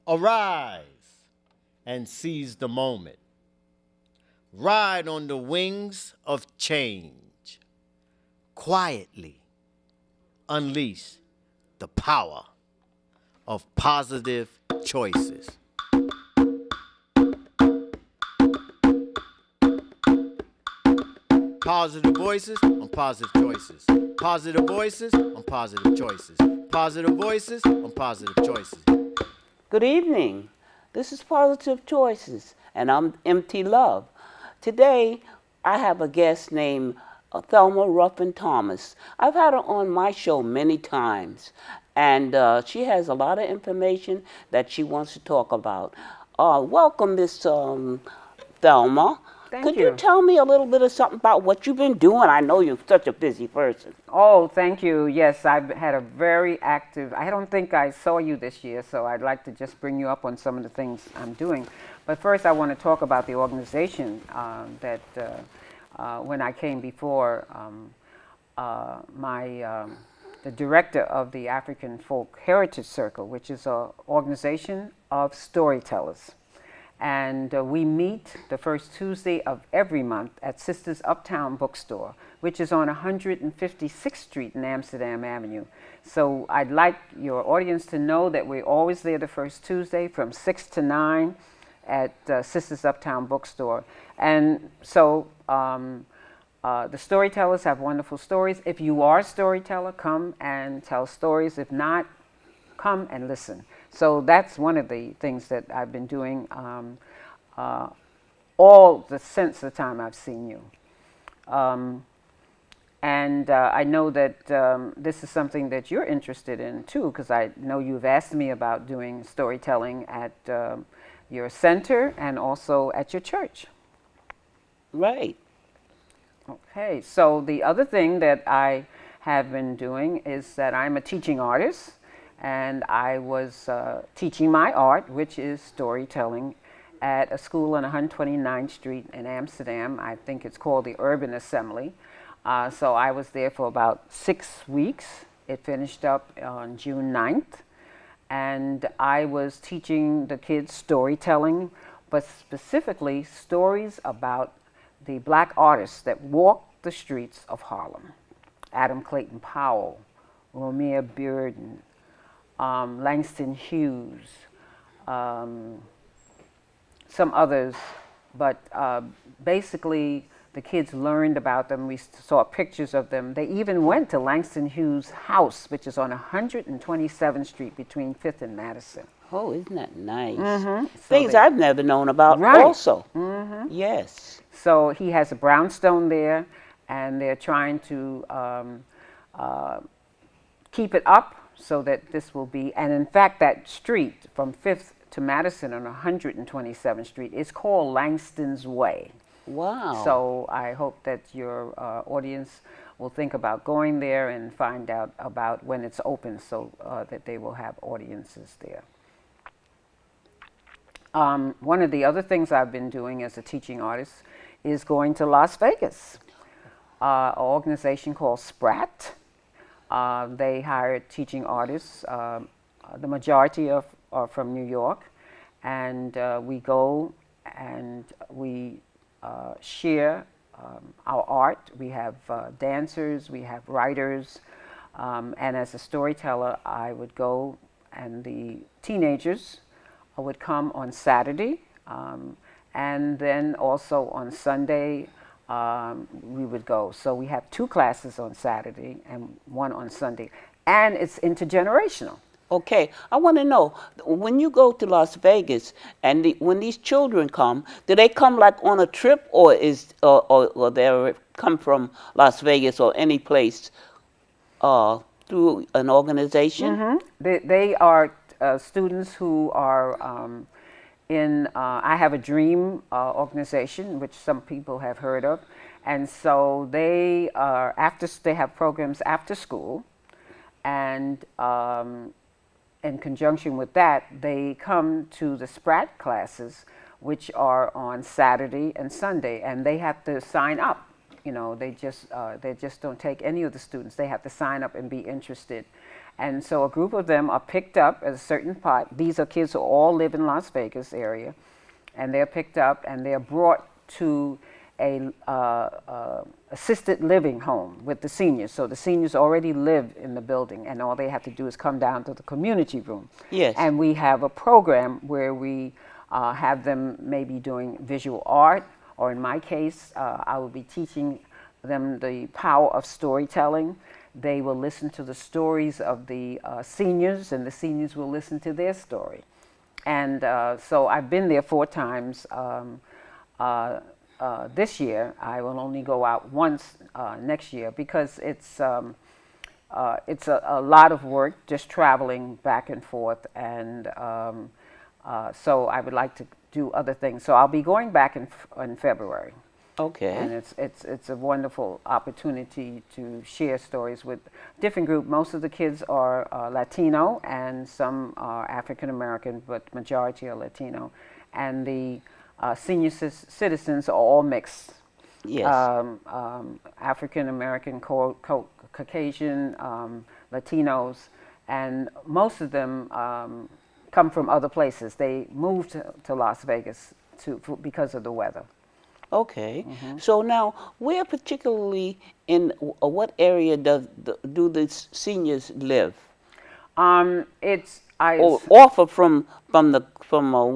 Arise and seize the moment. Ride on the wings of change. Quietly unleash the power of positive choices. Positive voices on positive choices. Positive voices on positive choices. Positive voices on positive choices. Good evening. This is Positive Choices, and I'm MT Love. Today, I have a guest named Thelma Ruffin-Thomas. I've had her on my show many times, and she has a lot of information that she wants to talk about. Welcome, Miss Thelma. Thank Could you you. tell me a little bit of something about what you've been doing? I know you're such a busy person. Oh, thank you. Yes, I've had a very active. I don't think I saw you this year, so I'd like to just bring you up on some of the things I'm doing. But first, I want to talk about the organization that when I came before, the director of the African Folk Heritage Circle, which is an organization of storytellers. And we meet the first Tuesday of every month at Sisters Uptown Bookstore, which is on 156th Street in Amsterdam Avenue. So I'd like your audience to know that we're always there the first Tuesday from 6 to 9 at Sisters Uptown Bookstore. And so the storytellers have wonderful stories. If you are a storyteller, come and tell stories. If not, come and listen. So that's one of the things that I've been doing since the time I've seen you. And I know that this is something that you're interested in too, because I know you've asked me about doing storytelling at your center and also at your church. Right. Okay, so the other thing that I have been doing is that I'm a teaching artist. And I was teaching my art, which is storytelling, at a school on 129th Street in Amsterdam. I think it's called the Urban Assembly. So I was there for about 6 weeks. It finished up on June 9th. And I was teaching the kids storytelling, but specifically stories about the black artists that walked the streets of Harlem. Adam Clayton Powell, Romeo Bearden, Langston Hughes, some others, but basically the kids learned about them. We saw pictures of them. They even went to Langston Hughes' house, which is on 127th Street between 5th and Madison. Oh, isn't that nice? So Things I've never known about Right. also. Yes. So he has a brownstone there, and they're trying to keep it up so that this will be, and in fact that street from 5th to Madison on 127th Street is called Langston's Way. Wow. So I hope that your audience will think about going there and find out about when it's open so that they will have audiences there. One of the other things I've been doing as a teaching artist is going to Las Vegas, an organization called Sprat. They hire teaching artists. The majority are from New York. And we go and we share our art. We have dancers, we have writers. And as a storyteller, I would go and the teenagers would come on Saturday. And then also on Sunday, we would go. So we have 2 classes on Saturday and 1 on Sunday. And it's intergenerational. Okay, I want to know, when you go to Las Vegas and when these children come, do they come like on a trip or they come from Las Vegas or any place through an organization? They are students who are I have a dream organization, which some people have heard of. And so they have programs after school. And in conjunction with that, they come to the Sprat classes, which are on Saturday and Sunday, and they have to sign up. You know, they just don't take any of the students. They have to sign up and be interested. And so a group of them are picked up at a certain part. These are kids who all live in Las Vegas area, and they're picked up and they're brought to a assisted living home with the seniors. So the seniors already live in the building, and all they have to do is come down to the community room. Yes. And we have a program where we have them maybe doing visual art, or in my case, I will be teaching them the power of storytelling. They will listen to the stories of the seniors, and the seniors will listen to their story. And so I've been there 4 times. This year, I will only go out once next year because it's a lot of work just traveling back and forth, and so I would like to do other things. So I'll be going back in February. Okay. And it's a wonderful opportunity to share stories with different groups. Most of the kids are Latino, and some are African American, but majority are Latino. And the senior citizens are all mixed. Yes. African American, Caucasian, Latinos, and most of them come from other places. They moved to Las Vegas because of the weather. Okay. So now, where particularly in what area do the seniors live? It's Or off from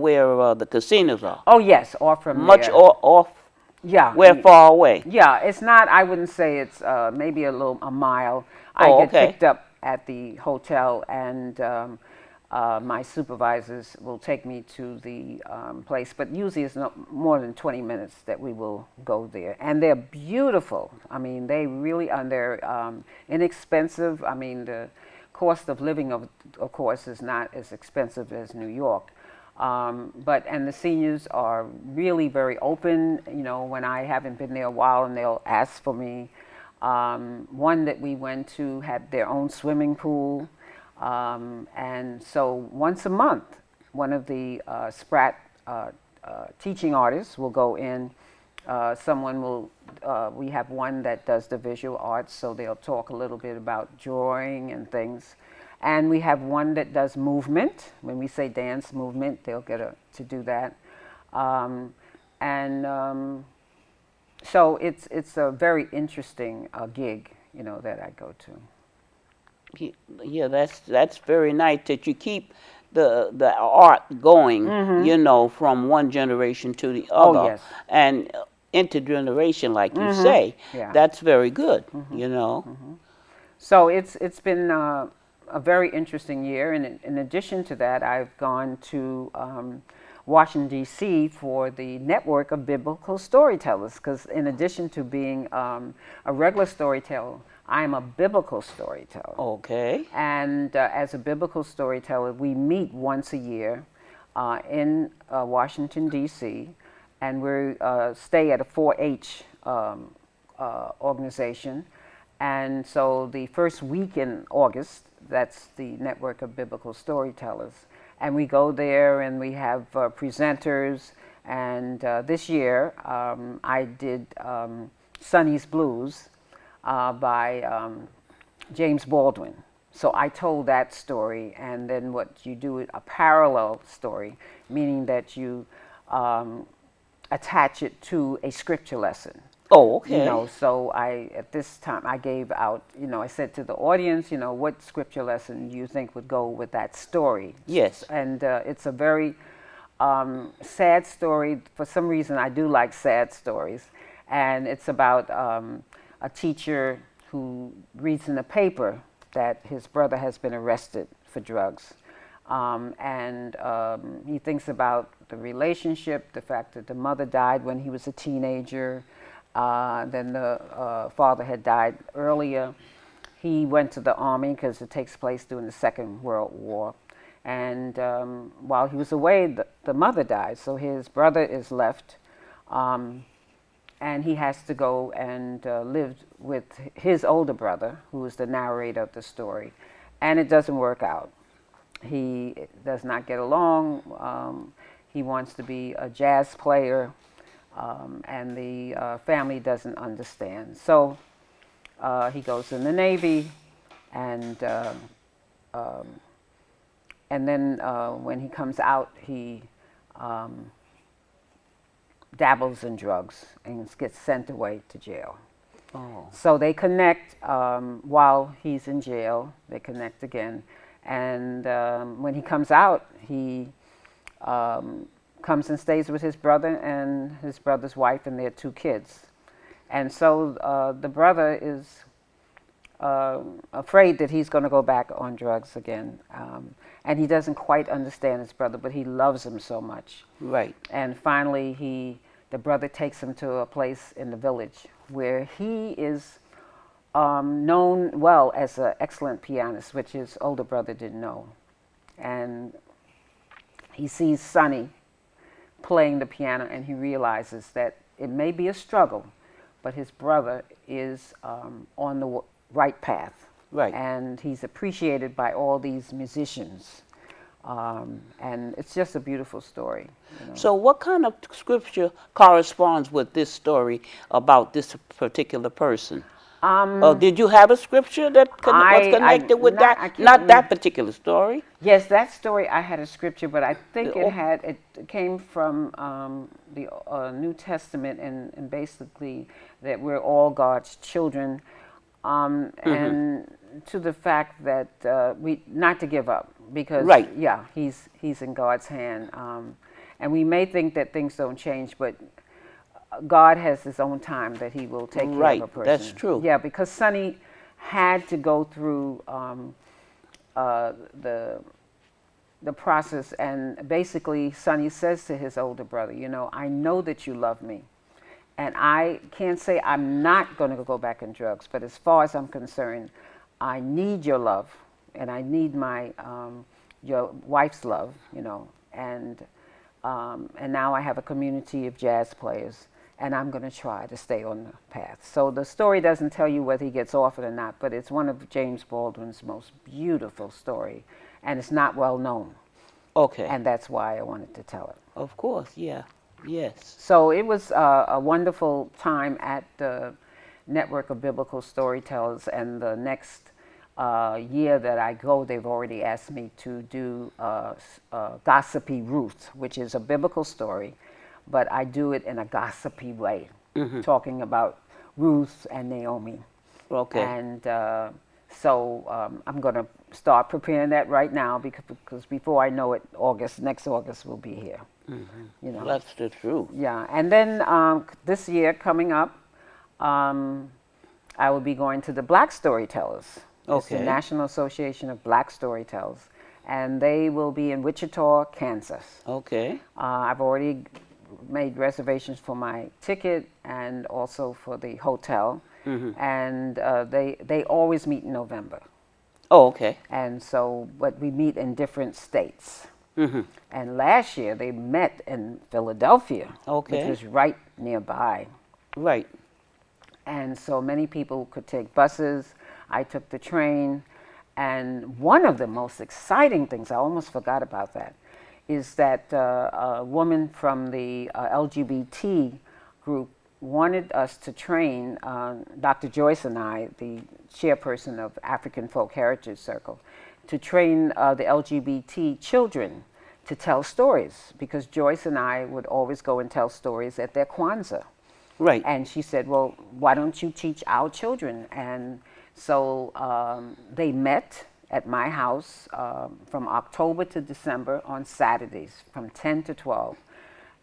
where the casinos are? Oh yes, off from Much there. off? Yeah. Where far away? Yeah, it's not. I wouldn't say it's maybe a mile. I Oh, get okay. picked up at the hotel, and my supervisors will take me to the place. But usually it's not more than 20 minutes that we will go there. And they're beautiful. I mean, they really are. They're inexpensive. I mean, the cost of living, of course, is not as expensive as New York. And the seniors are really very open, you know, when I haven't been there a while, and they'll ask for me. One that we went to had their own swimming pool. And so once a month, one of the Sprat teaching artists will go in. Someone will, we have one that does the visual arts, so they'll talk a little bit about drawing and things. And we have one that does movement. When we say dance movement, they'll get to do that. So it's a very interesting gig, you know, that I go to. Yeah, that's very nice that you keep the art going, you know, from one generation to the other. Oh, yes. And intergeneration, like you say. Yeah. That's very good, you know. So it's been a very interesting year, and in addition to that, I've gone to Washington, D.C. for the network of biblical storytellers, because in addition to being a regular storyteller, I'm a biblical storyteller. Okay. And as a biblical storyteller, we meet once a year in Washington, D.C., and we stay at a 4-H organization. And so the first week in August, that's the network of biblical storytellers. And we go there and we have presenters. And this year I did Sonny's Blues by James Baldwin. So I told that story, and then what you do is a parallel story, meaning that you attach it to a scripture lesson. Oh, okay. You know, so at this time, I gave out, you know, I said to the audience, you know, what scripture lesson do you think would go with that story? Yes. And it's a very sad story. For some reason, I do like sad stories. And it's about a teacher who reads in the paper that his brother has been arrested for drugs. He thinks about the relationship, the fact that the mother died when he was a teenager. Then the father had died earlier. He went to the army because it takes place during the Second World War. And while he was away, the mother died. So his brother is left. And he has to go and live with his older brother, who is the narrator of the story. And it doesn't work out. He does not get along. He wants to be a jazz player. And the family doesn't understand. So he goes in the Navy, and and then when he comes out, he dabbles in drugs and gets sent away to jail. Oh. So they connect while he's in jail. They connect again, and when he comes out, he comes and stays with his brother and his brother's wife and their 2 kids. And so the brother is afraid that he's going to go back on drugs again. And he doesn't quite understand his brother, but he loves him so much. Right. And finally, the brother takes him to a place in the village where he is known well as an excellent pianist, which his older brother didn't know. And he sees Sonny playing the piano, and he realizes that it may be a struggle, but his brother is on the right path. Right. And he's appreciated by all these musicians. And it's just a beautiful story. You know. So what kind of scripture corresponds with this story about this particular person? Did you have a scripture that was connected with that? Not that particular story? Yes, that story I had a scripture, but I think it came from the New Testament, and basically that we're all God's children, and to the fact that we not to give up, because he's in God's hand, and we may think that things don't change, but God has his own time that he will take care of a person. That's true. Yeah, because Sonny had to go through the process, and basically Sonny says to his older brother, you know, I know that you love me, and I can't say I'm not going to go back in drugs, but as far as I'm concerned, I need your love, and I need my your wife's love, you know, and now I have a community of jazz players, and I'm going to try to stay on the path. So the story doesn't tell you whether he gets off it or not, but it's one of James Baldwin's most beautiful story, and it's not well known. Okay. And that's why I wanted to tell it. Of course, yeah. Yes. So it was a wonderful time at the Network of Biblical Storytellers, and the next year that I go, they've already asked me to do Gossipy Ruth, which is a biblical story, but I do it in a gossipy way, talking about Ruth and Naomi. Okay. And so I'm going to start preparing that right now, because before I know it, next August we'll be here. You know. That's the truth. Yeah, and then this year coming up, I will be going to the Black Storytellers. It's the National Association of Black Storytellers, and they will be in Wichita, Kansas. Okay. I've already made reservations for my ticket and also for the hotel, and they always meet in November. Oh, okay. And so, but we meet in different states. And last year they met in Philadelphia, which was right nearby. Right. And so many people could take buses. I took the train. And one of the most exciting things, I almost forgot about that, is that a woman from the LGBT group wanted us to train Dr. Joyce and I, the chairperson of African Folk Heritage Circle, to train the LGBT children to tell stories, because Joyce and I would always go and tell stories at their Kwanzaa. Right. And she said, well, why don't you teach our children? And so they met at my house from October to December on Saturdays from 10 to 12.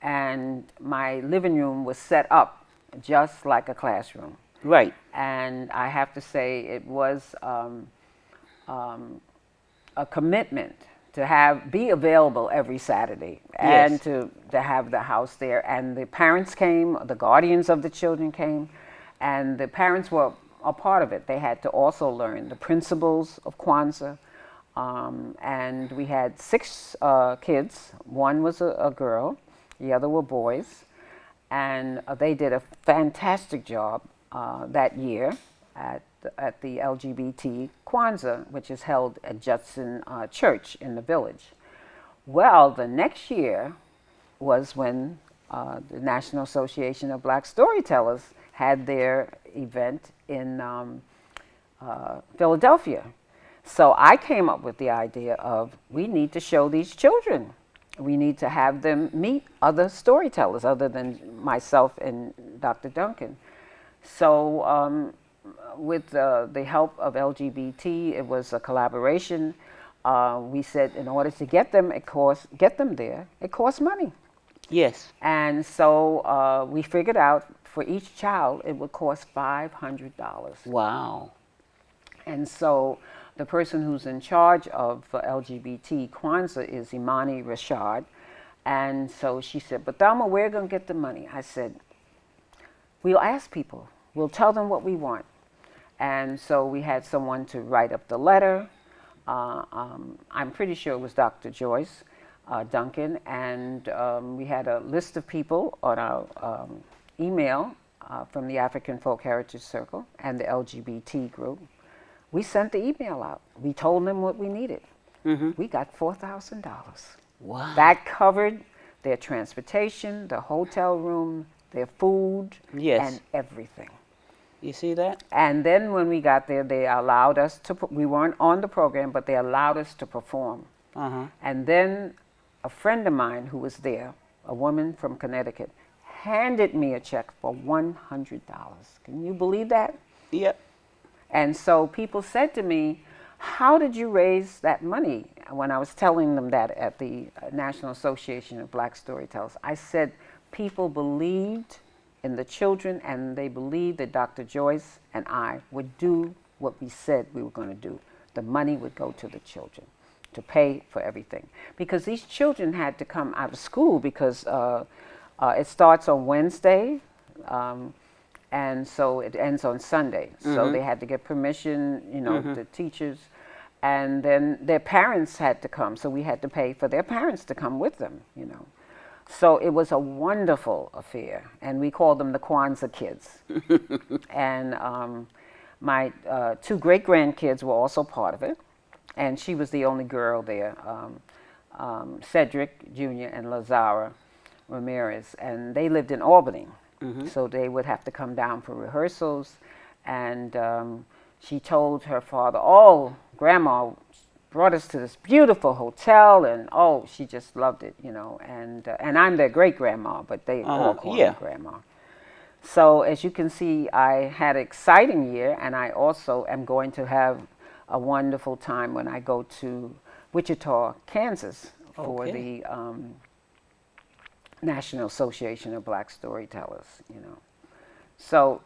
And my living room was set up just like a classroom. Right. And I have to say it was a commitment to be available every Saturday, and to have the house there. And the parents came, the guardians of the children came, and the parents were a part of it. They had to also learn the principles of Kwanzaa. And we had 6 kids. One was a girl, the other were boys. And they did a fantastic job that year at the LGBT Kwanzaa, which is held at Judson Church in the village. Well, the next year was when the National Association of Black Storytellers had their event in Philadelphia. So I came up with the idea of we need to show these children. We need to have them meet other storytellers other than myself and Dr. Duncan. So with the help of LGBT, it was a collaboration. We said in order to get them there, it costs money. Yes. And so we figured out for each child it would cost $500. Wow. And so the person who's in charge of LGBT Kwanzaa is Imani Rashad. And so she said, but Thelma, where are going to get the money? I said, we'll ask people. We'll tell them what we want. And so we had someone to write up the letter. I'm pretty sure it was Dr. Joyce Duncan. And we had a list of people on our email from the African Folk Heritage Circle and the LGBT group. We sent the email out. We told them what we needed. We got $4,000. Wow. That covered their transportation, the hotel room, their food, Yes. and everything. You see that? And then when we got there, they allowed us to, we weren't on the program, but they allowed us to perform. And then a friend of mine who was there, a woman from Connecticut, handed me a check for $100. Can you believe that? Yep. And so people said to me, how did you raise that money? When I was telling them that at the National Association of Black Storytellers, I said people believed in the children and they believed that Dr. Joyce and I would do what we said we were going to do. The money would go to the children to pay for everything. Because these children had to come out of school because it starts on Wednesday, and so it ends on Sunday. So they had to get permission, you know, the teachers, and then their parents had to come. So we had to pay for their parents to come with them, you know. So it was a wonderful affair, and we called them the Kwanzaa kids. And my two great-grandkids were also part of it, and she was the only girl there, Cedric Jr. and Lazara Ramirez, and they lived in Albany. So they would have to come down for rehearsals, and she told her father, oh, Grandma brought us to this beautiful hotel, and oh, she just loved it, you know, and I'm their great-grandma, but they all call me Grandma. So as you can see, I had an exciting year, and I also am going to have a wonderful time when I go to Wichita, Kansas for the National Association of Black Storytellers, you know. So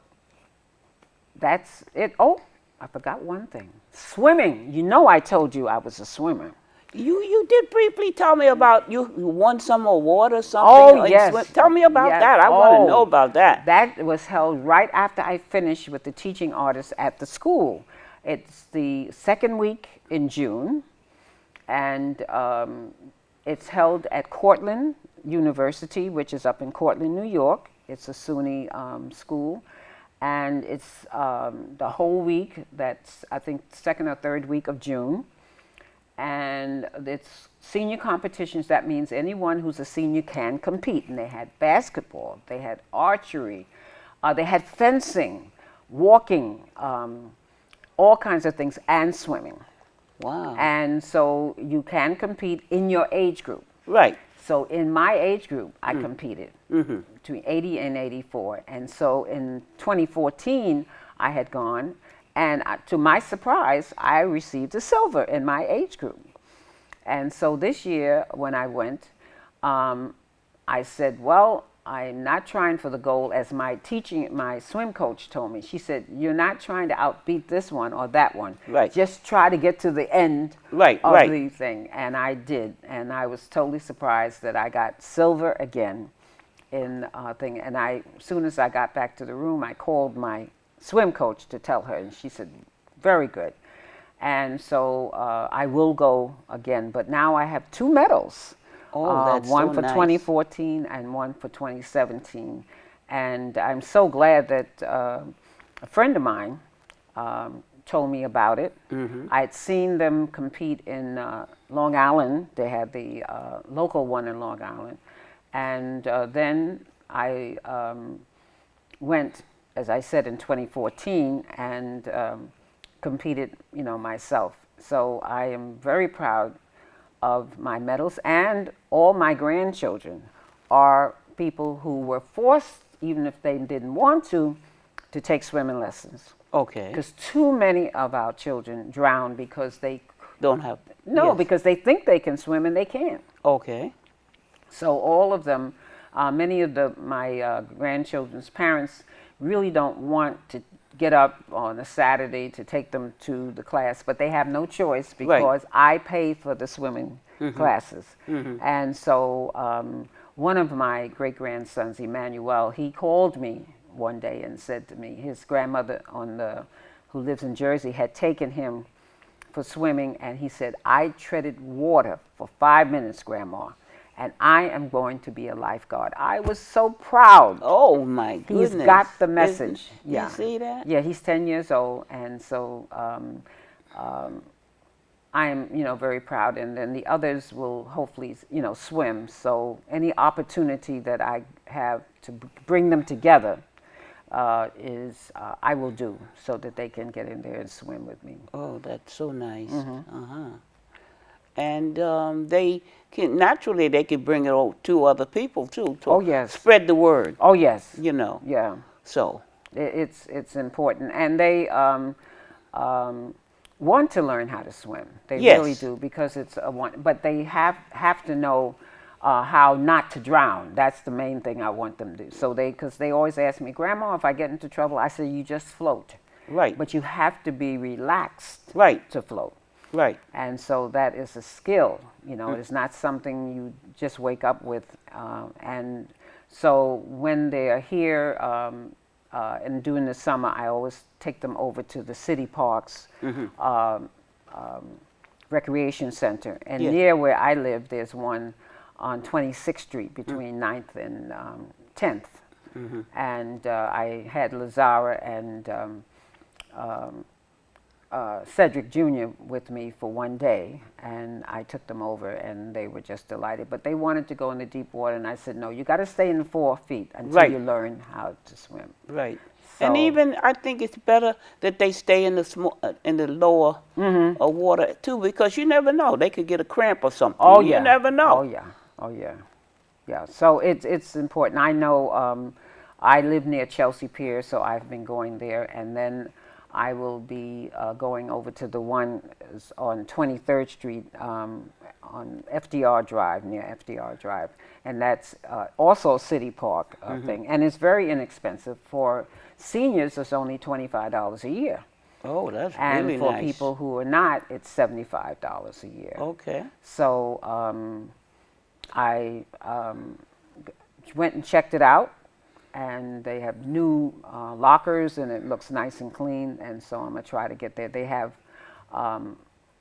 that's it. Oh, I forgot one thing. Swimming. You know I told you I was a swimmer. You did briefly tell me about you won some award or something. Oh, yes. Tell me about that. I want to know about that. That was held right after I finished with the teaching artists at the school. It's the second week in June, and it's held at Cortland University, which is up in Cortland, New York. It's a SUNY school, and it's the whole week. That's, I think, second or third week of June. And it's senior competitions. That means anyone who's a senior can compete. And they had basketball, they had archery, they had fencing, walking, all kinds of things, and swimming. Wow. And so you can compete in your age group. Right. So in my age group, I competed between 80 and 84. And so in 2014, I had gone, and to my surprise, I received a silver in my age group. And so this year, when I went, I said, well, I'm not trying for the gold, as my swim coach told me. She said, you're not trying to outbeat this one or that one. Right. Just try to get to the end of the thing. And I did. And I was totally surprised that I got silver again in thing. And as soon as I got back to the room, I called my swim coach to tell her. And she said, very good. And so I will go again. But now I have 2 medals. Oh, that's one so for nice. 2014 and one for 2017. And I'm so glad that a friend of mine told me about it. I had seen them compete in Long Island. They had the local one in Long Island. And then I went, as I said, in 2014 and competed, you know, myself. So I am very proud of my medals, and all my grandchildren are people who were forced, even if they didn't want to take swimming lessons. Okay. Because too many of our children drown because they Don't have. no, yes. because they think they can swim and they can't. Okay. So all of them, many of my grandchildren's parents really don't want to get up on a Saturday to take them to the class, but they have no choice because I pay for the swimming classes. And so one of my great-grandsons, Emmanuel, he called me one day and said to me, his grandmother who lives in Jersey had taken him for swimming, and he said, I treaded water for 5 minutes, Grandma, and I am going to be a lifeguard. I was so proud. Oh my goodness. He's got the message. You see that? Yeah, he's 10 years old, and so I am, very proud. And then the others will hopefully, swim. So any opportunity that I have to bring them together I will do so that they can get in there and swim with me. Oh, that's so nice. And they can naturally they can bring it over to other people too. To spread the word. Oh yes. Yeah. So it's important, and they want to learn how to swim. They Yes. really do, because it's a one. But they have to know how not to drown. That's the main thing I want them to do. So because they always ask me, Grandma, if I get into trouble, I say, you just float. Right. But you have to be relaxed to float. Right. And so that is a skill. It's not something you just wake up with. And so when they are here and during the summer, I always take them over to the city parks, recreation center. And near where I live, there's one on 26th Street between 9th and 10th. And I had Lazara and Cedric Jr. with me for one day, and I took them over, and they were just delighted. But they wanted to go in the deep water, and I said, no, you got to stay in the 4 feet until you learn how to swim. Right. So, and even I think it's better that they stay in the lower water too, because you never know, they could get a cramp or something. Oh yeah. You never know. Oh yeah. So it's important. I know I live near Chelsea Pier, so I've been going there, and then I will be going over to the one on 23rd Street on FDR Drive, near FDR Drive. And that's also a city park thing. And it's very inexpensive. For seniors, it's only $25 a year. Oh, that's and really for nice. people who are not, it's $75 a year. Okay. So I went and checked it out. And they have new lockers, and it looks nice and clean. And so I'm going to try to get there. They have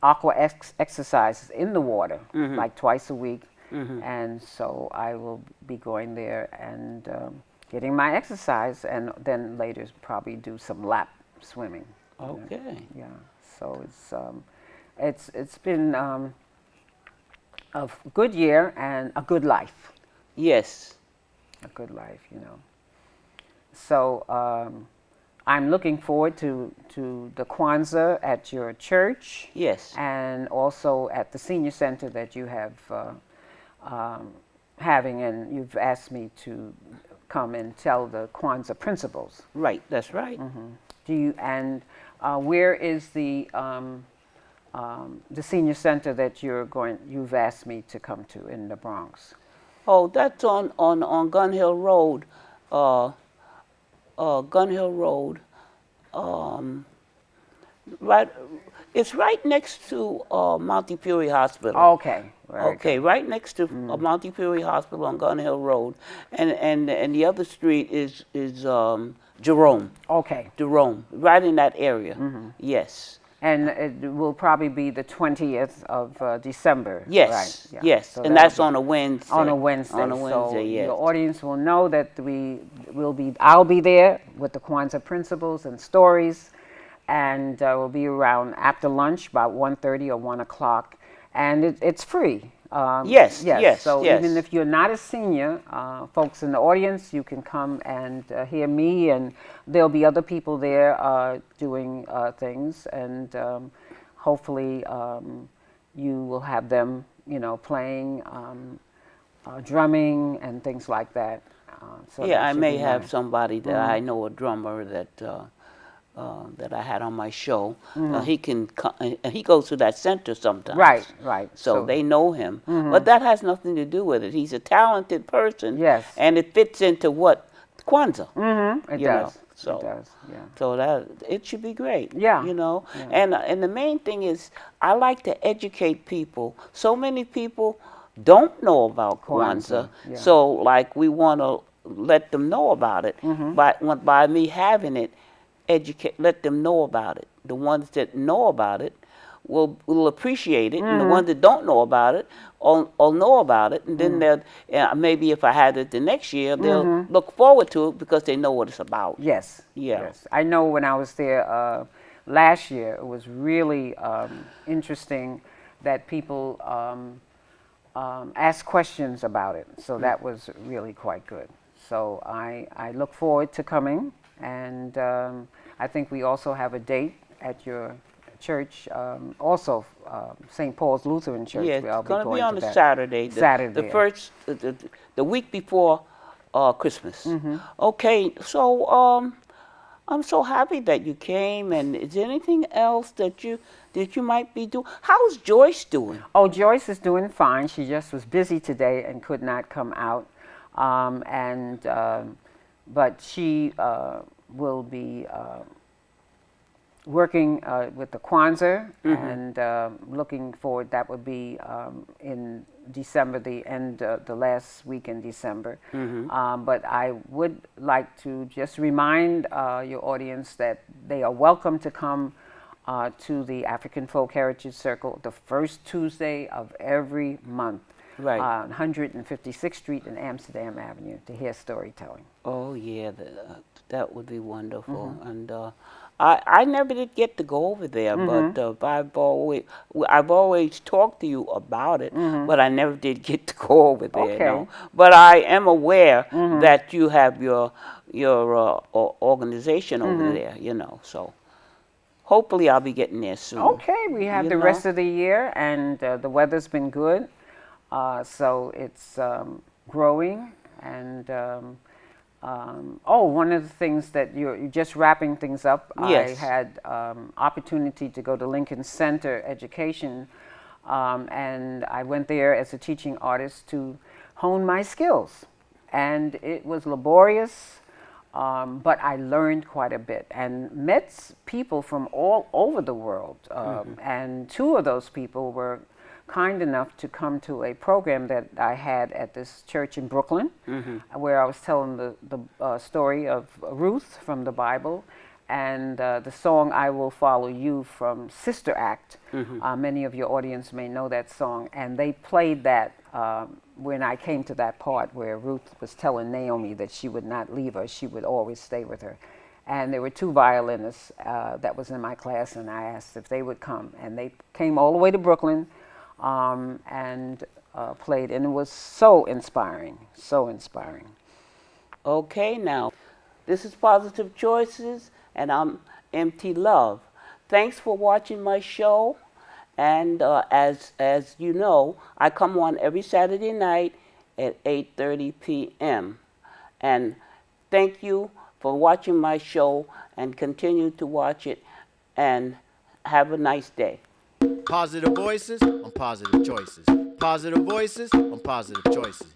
aqua exercises in the water, like twice a week. And so I will be going there and getting my exercise, and then later probably do some lap swimming. Okay. Yeah. So it's been a good year and a good life. Yes. A good life, So I'm looking forward to the Kwanzaa at your church. Yes. And also at the senior center that you have having, and you've asked me to come and tell the Kwanzaa principles. Right. That's right. Do you where is the senior center that you've asked me to come to in the Bronx? Oh, that's on Gun Hill Road. Gun Hill Road. Right, it's right next to Montefiore Hospital. Okay. Okay, right next to Montefiore Hospital on Gun Hill Road, and the other street is Jerome. Okay. Jerome, right in that area. Yes. And it will probably be the 20th of December. Yes. Right. Yeah. Yes. So and that's on a Wednesday. On a Wednesday. On a Wednesday. So yes. your audience will know that I'll be there with the Kwanzaa principles and stories, and we'll be around after lunch, about 1:30 or 1 o'clock, and it's free. Yes. So even if you're not a senior, folks in the audience, you can come and hear me, and there'll be other people there doing things, and hopefully you will have them, playing, drumming and things like that. So Yeah, that I should may be have nice. somebody that I know, a drummer that I had on my show. He goes to that center sometimes. Right, right. So they know him. But that has nothing to do with it. He's a talented person. Yes. And it fits into what? Kwanzaa. It You does. know, so. It does. Yeah. So that it should be great. Yeah. Yeah. And the main thing is I like to educate people. So many people don't know about Kwanzaa. Yeah. So like we want to let them know about it by me having it, let them know about it. The ones that know about it will appreciate it, and the ones that don't know about it will know about it, and then they'll maybe if I had it the next year, they'll look forward to it because they know what it's about. Yes. Yeah. Yes. I know when I was there last year, it was really interesting that people asked questions about it. So that was really quite good. So I look forward to coming, and I think we also have a date at your church, also St. Paul's Lutheran Church. Yeah, where I'll it's going to be going on to the that. Saturday. Saturday. The first, the week before Christmas. Okay, so I'm so happy that you came. And is there anything else that you might be doing? How's Joyce doing? Oh, Joyce is doing fine. She just was busy today and could not come out. But she will be working with the Kwanzaa and looking forward. That would be in December, the last week in December. But I would like to just remind your audience that they are welcome to come to the African Folk Heritage Circle the first Tuesday of every month. Right. On 156th Street and Amsterdam Avenue to hear storytelling. Oh yeah, that would be wonderful. And I never did get to go over there, but I've always talked to you about it, but I never did get to go over there. Okay. No. But I am aware that you have your organization over there. So hopefully I'll be getting there soon. Okay, we have the rest of the year, and the weather's been good. So it's growing, and one of the things that you're just wrapping things up. Yes. I had opportunity to go to Lincoln Center Education, and I went there as a teaching artist to hone my skills, and it was laborious, but I learned quite a bit and met people from all over the world, and two of those people were kind enough to come to a program that I had at this church in Brooklyn, where I was telling the story of Ruth from the Bible, and the song "I Will Follow You" from Sister Act. Many of your audience may know that song, and they played that when I came to that part where Ruth was telling Naomi that she would not leave her, she would always stay with her. And there were two violinists that was in my class, and I asked if they would come, and they came all the way to Brooklyn. And played, and it was so inspiring, so inspiring. Okay, now, this is Positive Choices, and I'm MT Love. Thanks for watching my show, and as you know, I come on every Saturday night at 8:30 p.m. And thank you for watching my show, and continue to watch it, and have a nice day. Positive voices on positive choices. Positive voices on positive choices.